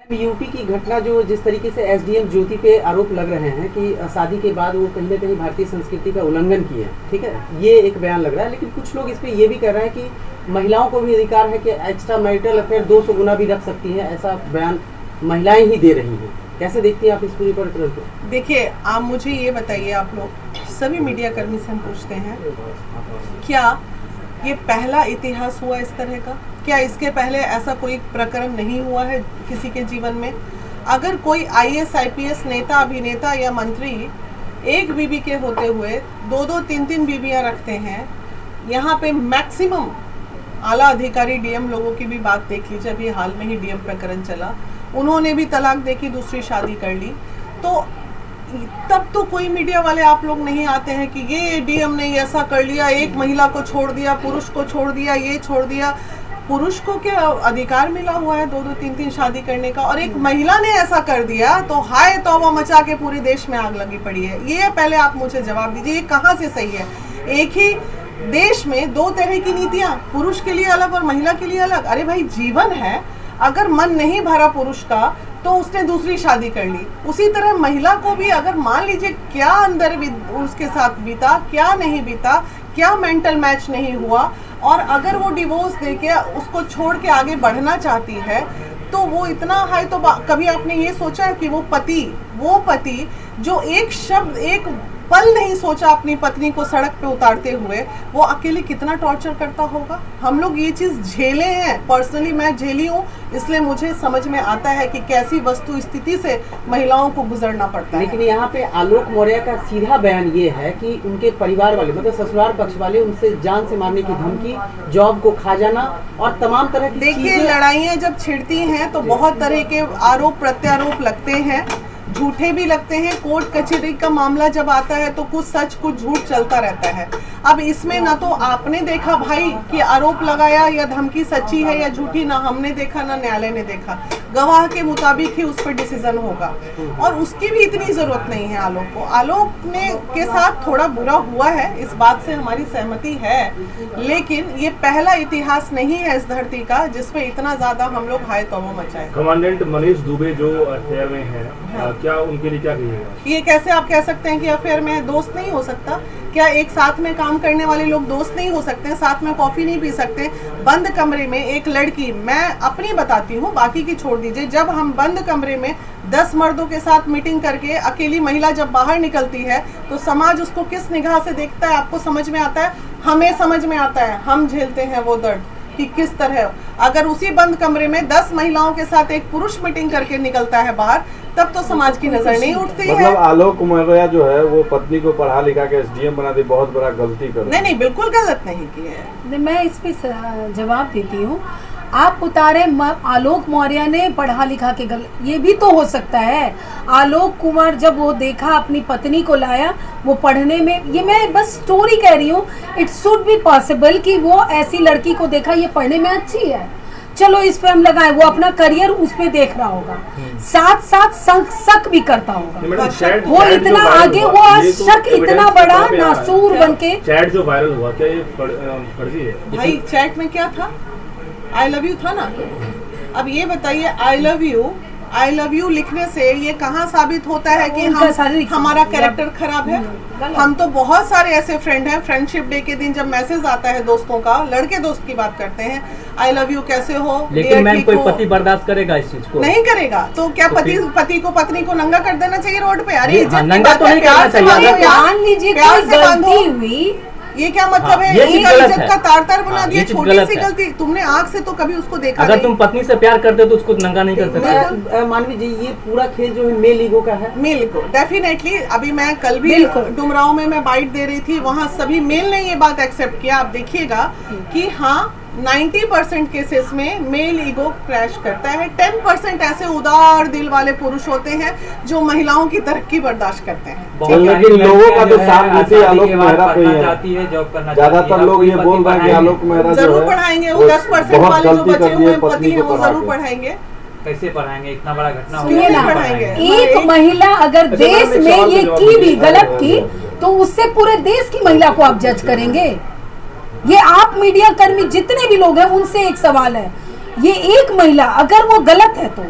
UP की घटना जो जिस तरीके से एसडीएम ज्योति पे आरोप लग रहे हैं कि शादी के बाद वो कहीं ना कहीं भारतीय संस्कृति का उल्लंघन किए हैं, ठीक है, ये एक बयान लग रहा है। लेकिन कुछ लोग इस पे ये भी कह रहे हैं कि महिलाओं को भी अधिकार है कि एक्स्ट्रा मैरिटल अफेयर 200 गुना भी रख सकती हैं, ऐसा बयान महिलाएं ही दे रही हैं। कैसे देखती हैं आप इस पूरी पर? देखिए, आप मुझे ये बताइए, आप लोग सभी मीडिया कर्मी से हम पूछते हैं, क्या ये पहला इतिहास हुआ इस तरह का? क्या इसके पहले ऐसा कोई प्रकरण नहीं हुआ है किसी के जीवन में? अगर कोई आईएएस आईपीएस नेता, अभिनेता या मंत्री एक बीबी के होते हुए 2-2, 3-3 बीबियां रखते हैं, यहाँ पे मैक्सिमम आला अधिकारी डीएम लोगों की भी बात देख लीजिए, अभी हाल में ही डीएम प्रकरण चला, उन्होंने भी तलाक देके दूसरी शादी कर ली, तो तब तो कोई मीडिया वाले आप लोग नहीं आते हैं कि ये डीएम ने ऐसा कर लिया, एक महिला को छोड़ दिया, पुरुष को छोड़ दिया, ये छोड़ दिया। पुरुष को क्या अधिकार मिला हुआ है 2-2, 3-3 शादी करने का? और एक महिला ने ऐसा कर दिया तो हाय तौबा मचा के पूरे देश में आग लगी पड़ी है। ये पहले आप मुझे जवाब दीजिए, ये कहाँ से सही है? एक ही देश में दो तरह की नीतियां, पुरुष के लिए अलग और महिला के लिए अलग। अरे भाई, जीवन है, अगर मन नहीं भरा पुरुष का तो उसने दूसरी शादी कर ली। उसी तरह महिला को भी अगर मान लीजिए क्या अंदर उसके साथ बीता, क्या नहीं बीता, क्या मेंटल मैच नहीं हुआ, और अगर वो डिवोर्स देके उसको छोड़ के आगे बढ़ना चाहती है तो वो इतना हाई, तो कभी आपने ये सोचा कि वो पति जो एक शब्द, एक पल नहीं सोचा अपनी पत्नी को सड़क पे उतारते हुए, वो अकेले कितना टॉर्चर करता होगा? हम लोग ये चीज झेले हैं, पर्सनली मैं झेली हूँ, इसलिए मुझे समझ में आता है कि कैसी वस्तु स्थिति से महिलाओं को गुजरना पड़ता है। लेकिन यहाँ पे आलोक मौर्य का सीधा बयान ये है कि उनके परिवार वाले, मतलब ससुराल पक्ष वाले, उनसे जान से मारने की धमकी, जॉब को खा जाना और तमाम तरह की देखिए, लड़ाइयाँ जब छिड़ती हैं तो बहुत तरह के आरोप प्रत्यारोप लगते हैं, झूठे भी लगते हैं। कोर्ट कचहरी का मामला जब आता है तो कुछ सच कुछ झूठ चलता रहता है। अब इसमें ना तो आपने देखा भाई कि आरोप लगाया या धमकी सच्ची है या झूठी, ना हमने देखा ना न्यायालय ने देखा, गवाह के मुताबिक ही उस पर डिसीजन होगा, और उसकी भी इतनी जरूरत नहीं है आलोक को। आलोक ने के साथ थोड़ा बुरा हुआ है, इस बात से हमारी सहमति है, लेकिन ये पहला इतिहास नहीं है इस धरती का जिसपे इतना ज्यादा हम लोग हाय तौबा मचाए। कमांडेंट मनीष दुबे जो अफेयर में है, क्या उनके लिए क्या कहिएगा? ये कैसे आप कह सकते हैं कि अफेयर में दोस्त नहीं हो सकता? क्या एक साथ में काम करने वाले लोग दोस्त नहीं हो सकते? साथ में कॉफी नहीं पी सकते? बंद कमरे में एक लड़की, मैं अपनी बताती हूँ, बाकी की छोड़ दीजिए, जब हम बंद कमरे में 10 मर्दों के साथ मीटिंग करके अकेली महिला जब बाहर निकलती है तो समाज उसको किस निगाह से देखता है? आपको समझ में आता है? हमें समझ में आता है, हम झेलते हैं वो दर्द कि किस तरह अगर उसी बंद कमरे में 10 महिलाओं के साथ एक पुरुष मीटिंग करके निकलता है बाहर, तब तो समाज की नजर नहीं उठती है। मतलब आलोक मौर्य जो है वो पत्नी को पढ़ा लिखा के एसडीएम बना दी, बहुत बड़ा गलती कर। नहीं, बिल्कुल गलत नहीं की है। मैं इस पे जवाब देती हूँ। आप उतारे आलोक मौर्य ने पढ़ा लिखा के गलत, ये भी तो हो सकता है। आलोक कुमार जब वो देखा अपनी पत्नी को लाया, वो पढ़ने में, ये मैं बस स्टोरी कह रही हूँ, इट शुड बी पॉसिबल कि वो ऐसी लड़की को देखा, ये पढ़ने में अच्छी है, चलो इस पे हम लगाएं, वो अपना करियर उस पे देख रहा होगा, साथ साथ शक भी करता होगा। वो इतना आगे, वो आज शक इतना बड़ा नासूर बनके। चैट जो वायरल हुआ, क्या ये फर्जी है? भाई, चैट में क्या था? आई लव यू था ना। अब ये बताइए, आई लव यू लिखने से ये कहाँ साबित होता है कि हमारा कैरेक्टर खराब है? हम तो बहुत सारे ऐसे फ्रेंड हैं, फ्रेंडशिप डे के दिन जब मैसेज आता है दोस्तों का, लड़के दोस्त की बात करते हैं, आई लव यू कैसे हो, लेकिन मैम कोई पति बर्दाश्त करेगा इस चीज को? नहीं करेगा। तो क्या पति को पत्नी को नंगा कर देना चाहिए रोड पे? अरे नंगा तो नहीं करना चाहिए। मान लीजिए कोई गलती हुई, ये क्या मतलब है? इज्जत का तार बना दिया, छोटी सी गलती। तुमने आँख से तो कभी उसको देखा अगर तुम पत्नी से प्यार करते हो तो उसको नंगा नहीं कर सकते। मानवी जी, ये पूरा खेल जो है मेल ईगो का है। Male ego definitely. अभी मैं कल भी डुमराव में मैं बाइट दे रही थी, वहाँ सभी मेल ने ये बात एक्सेप्ट किया। आप देखिएगा कि हाँ, 90% केसेस में मेल ईगो क्रैश करता है। 10% ऐसे उदार दिल वाले पुरुष होते हैं जो महिलाओं की तरक्की बर्दाश्त करते हैं। लेकिन लोगों का तो साथ नीति आलोक मेहरा को ही है। ज्यादातर लोग ये बोल रहे हैं कि आलोक मेहरा जरूर पढ़ाएंगे, वो 10% वाले जो बचे हुए पति हैं वो जरूर पढ़ाएंगे। कैसे पढ़ाएंगे? इतना बड़ा घटना पढ़ाएंगे। एक महिला अगर देश में ये की भी गलत की तो उससे पूरे देश की महिला को आप जज करेंगे? ये आप मीडिया कर्मी जितने भी लोग हैं उनसे एक सवाल है, ये एक महिला अगर वो गलत है तो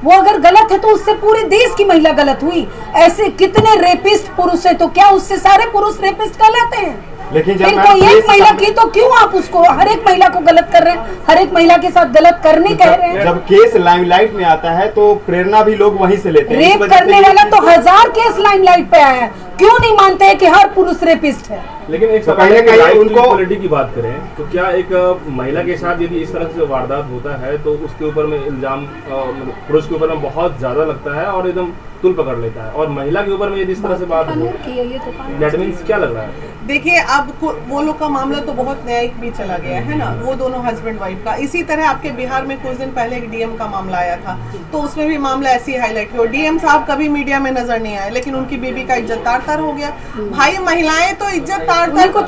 वो अगर गलत है तो उससे पूरे देश की महिला गलत हुई। ऐसे कितने रेपिस्ट पुरुष है, तो क्या उससे सारे पुरुष रेपिस्ट कहलाते हैं? लेकिन जब फिर कोई एक महिला की तो क्यों आप उसको हर एक महिला को गलत कर रहे हैं, हर एक महिला के साथ गलत करने कह रहे हैं? जब केस लाइमलाइट में आता है तो प्रेरणा भी लोग वहीं से लेते हैं। रेप करने वाला तो 1000 केस लाइमलाइट पे आया है, क्यों नहीं मानते हैं कि हर पुरुष रेपिस्ट है? लेकिन एक कहीं ना कहीं उनको इक्वालिटी की बात करें तो क्या एक महिला के साथ यदि इस तरह से वारदात होता है तो उसके ऊपर में इल्जाम पुरुष के ऊपर में बहुत ज्यादा लगता है और एकदम तुल पकड़ लेता है, और महिला के ऊपर में यदि इस तरह से बात हो, दैट मीन्स क्या लग रहा है? देखिए, अब वो लोग का मामला तो बहुत न्यायिक भी चला गया है ना, वो दोनों हस्बैंड वाइफ का। इसी तरह आपके बिहार में कुछ दिन पहले एक डीएम का मामला आया था, तो उसमें भी मामला ऐसी हाईलाइट हुआ। डीएम साहब कभी मीडिया में नजर नहीं आए, लेकिन उनकी बीबी का इज्जत तार-तार हो गया। भाई, महिलाएं तो इज्जत तार-तार को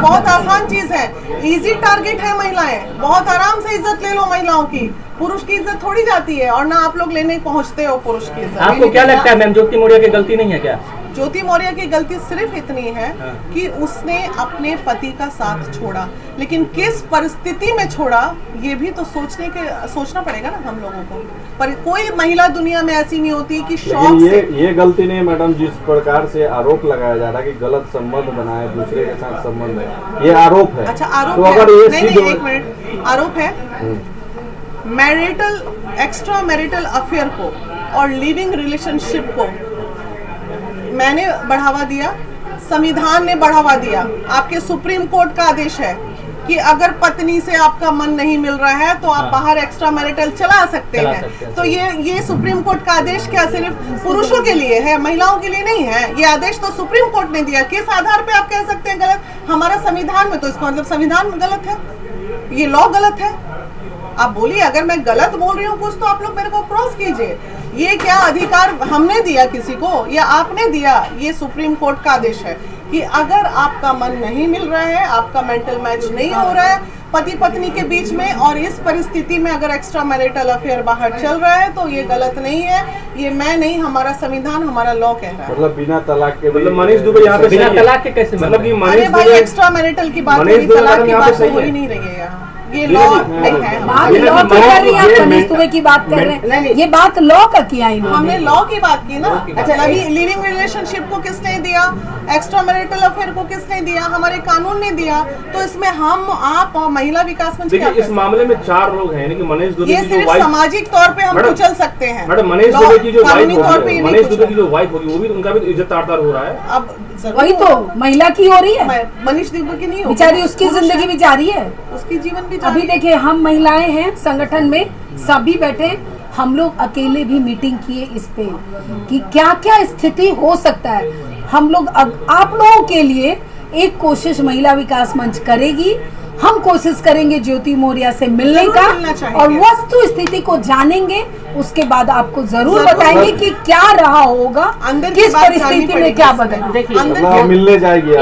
बहुत आसान चीज है, इजी टारगेट है महिलाएं। बहुत आराम से इज्जत ले लो महिलाओं की, पुरुष की इज्जत थोड़ी जाती है, और ना आप लोग लेने पहुंचते हो पुरुष की इज्जत। आपको क्या लगता है मैम, ज्योति मौर्य की गलती नहीं है क्या? ज्योति मौर्य की गलती सिर्फ इतनी है कि उसने अपने पति का साथ छोड़ा, लेकिन किस परिस्थिति में छोड़ा ये भी तो सोचना पड़ेगा ना हम लोगों को। पर कोई महिला दुनिया में ऐसी नहीं होती कि शौक से। ये गलती नहीं मैडम, जिस प्रकार से आरोप लगाया जा रहा है कि गलत संबंध बनाए, दूसरे के साथ संबंध है, ये आरोप है। अच्छा, आरोप तो है? अगर ये नहीं, एक मिनट, आरोप है मैरिटल एक्स्ट्रा मैरिटल अफेयर को और लिविंग रिलेशनशिप को मैंने बढ़ावा दिया, संविधान ने बढ़ावा दिया। आपके सुप्रीम कोर्ट का आदेश है कि अगर पत्नी से आपका मन नहीं मिल रहा है तो आप बाहर एक्स्ट्रा मैरिटल चला सकते हैं। तो ये सुप्रीम कोर्ट का आदेश क्या सिर्फ पुरुषों के लिए है, महिलाओं के लिए नहीं है? ये आदेश तो सुप्रीम कोर्ट ने दिया। किस आधार पे आप कह सकते हैं गलत? हमारा संविधान में, तो इसका मतलब संविधान गलत है, ये लॉ गलत है। आप बोलिए, अगर मैं गलत बोल रही हूँ कुछ तो आप लोग मेरे को क्रॉस कीजिए। ये क्या अधिकार हमने दिया किसी को या आपने दिया? ये सुप्रीम कोर्ट का आदेश है कि अगर आपका मन नहीं मिल रहा है, आपका मेंटल मैच नहीं हो रहा है पति पत्नी के बीच में, और इस परिस्थिति में अगर एक्स्ट्रा मैरिटल अफेयर बाहर चल रहा है तो ये गलत नहीं है। ये मैं नहीं, हमारा संविधान, हमारा लॉ कह रहा है। मतलब बिना तलाक के, मतलब मनीष दुबे यहाँ पे बिना तलाक के कैसे? मतलब कि अरे भाई, एक्स्ट्रा मैरिटल की बात हो रही, तलाक की बात हो ही नहीं रही है यहाँ। ये लॉ है, बात लॉ की कर रही है, मनीष दुबे की बात कर रहे हैं, ये बात लॉ का किया इन्होंने। हमने लॉ की बात की ना। अच्छा, लिविंग रिलेशनशिप को किसने दिया? एक्स्ट्रा मैरिटल अफेयर को किसने दिया? हमारे कानून ने दिया। तो इसमें हम, आप और महिला विकास मंच क्या? इस मामले में 4 लोग हैं, यानी कि मनीष दुबे ये सिर्फ सामाजिक तौर पे हम कुचल सकते हैं। मैडम, मनीष दुबे की जो वाइफ होगी वो भी, उनका भी इज्जत तार-तार हो रहा है। अब वही तो महिला की हो रही है, मनीष दुबे की नहीं हो, बेचारी उसकी जिंदगी भी जारी है, उसकी जीवन भी। अभी देखिए, हम महिलाएं हैं संगठन में, सभी बैठे, हम लोग अकेले भी मीटिंग किए इस पे कि क्या क्या स्थिति हो सकता है। हम लोग आप लोगों के लिए एक कोशिश महिला विकास मंच करेगी, हम कोशिश करेंगे ज्योति मौर्य से मिलने का और वस्तु स्थिति को जानेंगे, उसके बाद आपको जरूर बताएंगे कि क्या रहा होगा, किस परिस्थिति में क्या बदला। मिलने जाएगी,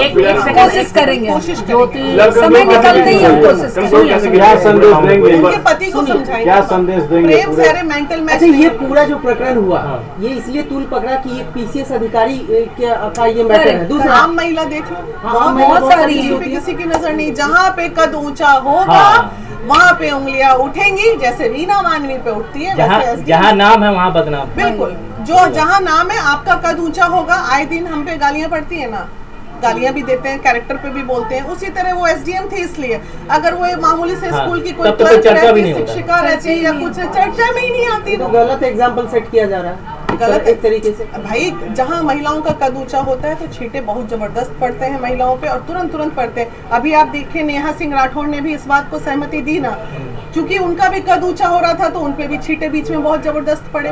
कोशिश करेंगे, ज्योति समय निकलते ही हम कोशिश करेंगे। क्या संदेश देंगे? उनके पति को समझाएंगे, क्या संदेश देंगे? प्रेम से, अरे मेंटल मैच। अच्छा, ये पूरा जो प्रकरण हुआ ये इसलिए तूल पकड़ा कि एक पीसीएस अधिकारी का ये मैटर है। दूसरा, आम महिला देख लो, बहुत सारी है, किसी की नजर नहीं। जहाँ पे कद ऊंचा होगा वहाँ पे उंगलियां उठेंगी, जैसे रीना मानवी पे उठती है, जहाँ नाम है वहाँ बदनाम। बिल्कुल, जो जहाँ नाम है, आपका कद ऊंचा होगा। आए दिन हम पे गालियां पड़ती है ना, गालियां भी देते हैं, कैरेक्टर पे भी बोलते हैं। उसी तरह वो एसडीएम थे, इसलिए अगर वो मामूली से स्कूल की कोई शिक्षिका रहती है या कुछ चर्चा में ही नहीं आती, तो गलत एग्जाम्पल सेट किया जा रहा है गलत एक तरीके से। भाई, जहाँ महिलाओं का कद ऊंचा होता है तो छींटे बहुत जबरदस्त पड़ते हैं महिलाओं पे, और तुरंत पड़ते हैं। अभी आप देखिए, नेहा सिंह राठौड़ ने भी इस बात को सहमति दी ना, क्योंकि उनका भी कद ऊंचा हो रहा था तो उनपे भी छींटे बीच में बहुत जबरदस्त पड़े,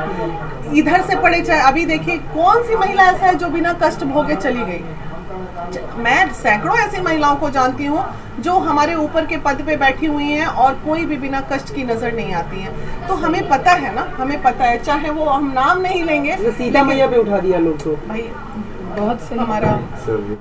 इधर से पड़े। चाहे अभी देखिए, कौन सी महिला ऐसा है जो बिना कष्ट भोगे चली गई? मैं सैकड़ों ऐसी महिलाओं को जानती हूँ जो हमारे ऊपर के पद पे बैठी हुई हैं और कोई भी बिना कष्ट की नजर नहीं आती हैं। तो हमें पता है ना, हमें पता है, चाहे वो हम नाम नहीं लेंगे। सीता मैया पे उठा दिया लोग तो भाई, बहुत सही हमारा